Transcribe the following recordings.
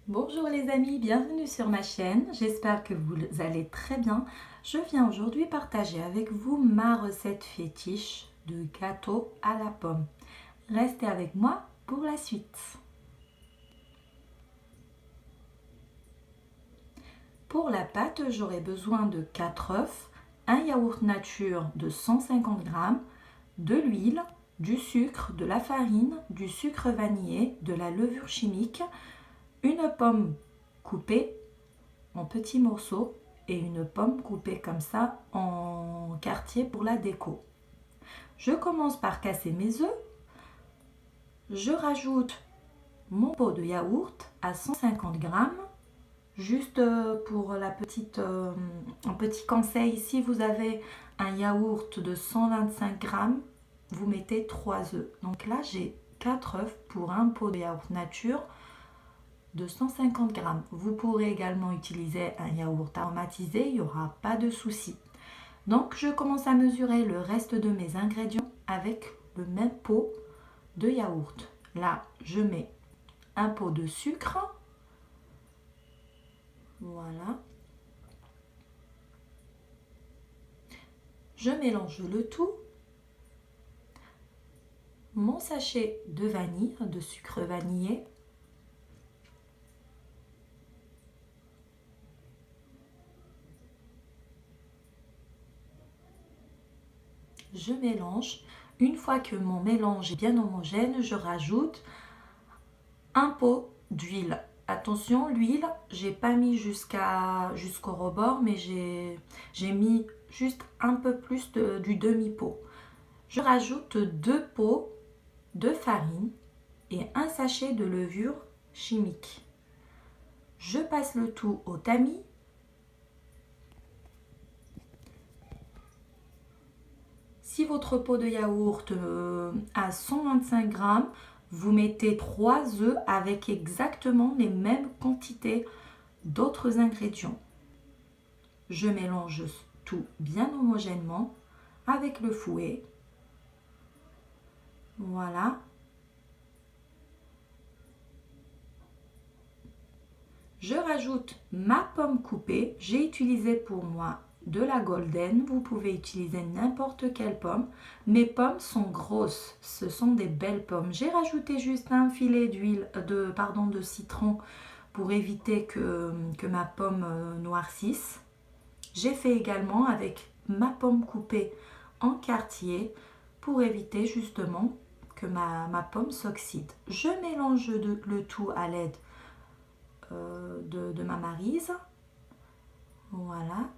Bonjour les amis, bienvenue sur ma chaîne, j'espère que vous allez très bien. Je viens aujourd'hui partager avec vous ma recette fétiche de gâteau à la pomme. Restez avec moi pour la suite. Pour la pâte, j'aurai besoin de 4 œufs, un yaourt nature de 150 g, de l'huile, du sucre, de la farine, du sucre vanillé, de la levure chimique, une pomme coupée en petits morceaux et une pomme coupée comme ça en quartier pour la déco. Je commence par casser mes œufs. Je rajoute mon pot de yaourt à 150 g. Juste pour un petit conseil, si vous avez un yaourt de 125 g, vous mettez 3 œufs. Donc là, j'ai 4 œufs pour un pot de yaourt nature de 150 g. Vous pourrez également utiliser un yaourt aromatisé, il n'y aura pas de souci. Donc je commence à mesurer le reste de mes ingrédients avec le même pot de yaourt. Là, je mets un pot de sucre. Voilà. Je mélange le tout. Mon sachet de vanille, de sucre vanillé. Je mélange. Une fois que mon mélange est bien homogène, je rajoute un pot d'huile. Attention, l'huile, j'ai pas mis jusqu'au rebord, mais j'ai mis juste un peu plus du demi-pot. Je rajoute 2 pots de farine et un sachet de levure chimique. Je passe le tout au tamis. Si votre pot de yaourt a 125 g, vous mettez 3 œufs avec exactement les mêmes quantités d'autres ingrédients. Je mélange tout bien homogènement avec le fouet. Voilà. Je rajoute ma pomme coupée. J'ai utilisé pour moi de la golden. Vous pouvez utiliser n'importe quelle pomme. Mes pommes sont grosses. Ce sont des belles pommes. J'ai rajouté juste un filet de citron pour éviter que ma pomme noircisse. J'ai fait également avec ma pomme coupée en quartier pour éviter justement que ma pomme s'oxyde. Je mélange le tout à l'aide de ma maryse. Voilà.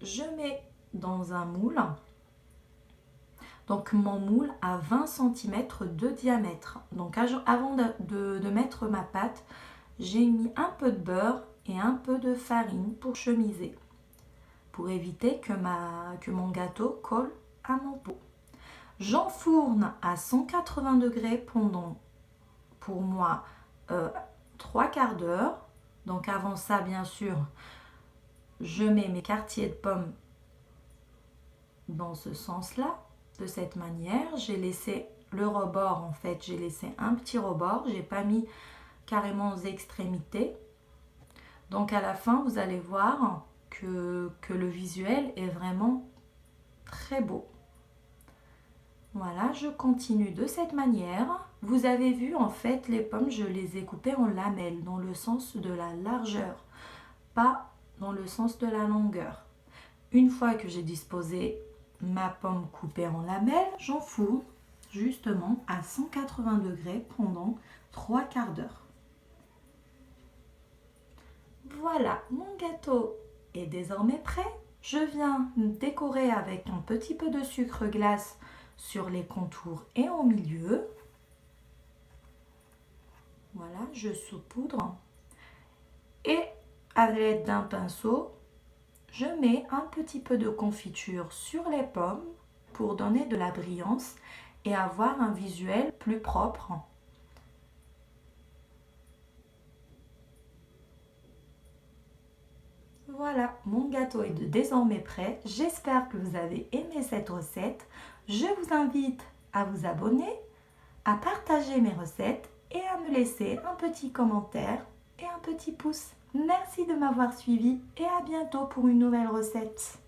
Je mets dans un moule. Donc mon moule a 20 cm de diamètre. Donc avant de mettre ma pâte, j'ai mis un peu de beurre et un peu de farine pour chemiser, pour éviter que mon gâteau colle à mon pot. J'enfourne à 180 degrés pendant, pour moi, 3/4 d'heure. Donc avant ça, bien sûr, je mets mes quartiers de pommes dans ce sens-là, de cette manière. J'ai laissé le rebord, en fait, j'ai laissé un petit rebord. J'ai pas mis carrément aux extrémités. Donc à la fin, vous allez voir que le visuel est vraiment très beau. Voilà, je continue de cette manière. Vous avez vu, en fait, les pommes, je les ai coupées en lamelles, dans le sens de la largeur, pas dans le sens de la longueur. Une fois que j'ai disposé ma pomme coupée en lamelles, j'enfourne justement à 180 degrés pendant 3/4 d'heure. Voilà, mon gâteau est désormais prêt. Je viens décorer avec un petit peu de sucre glace sur les contours et au milieu. Voilà, je saupoudre. Et à l'aide d'un pinceau, je mets un petit peu de confiture sur les pommes pour donner de la brillance et avoir un visuel plus propre. Voilà, mon gâteau est désormais prêt. J'espère que vous avez aimé cette recette. Je vous invite à vous abonner, à partager mes recettes et à me laisser un petit commentaire et un petit pouce. Merci de m'avoir suivi et à bientôt pour une nouvelle recette.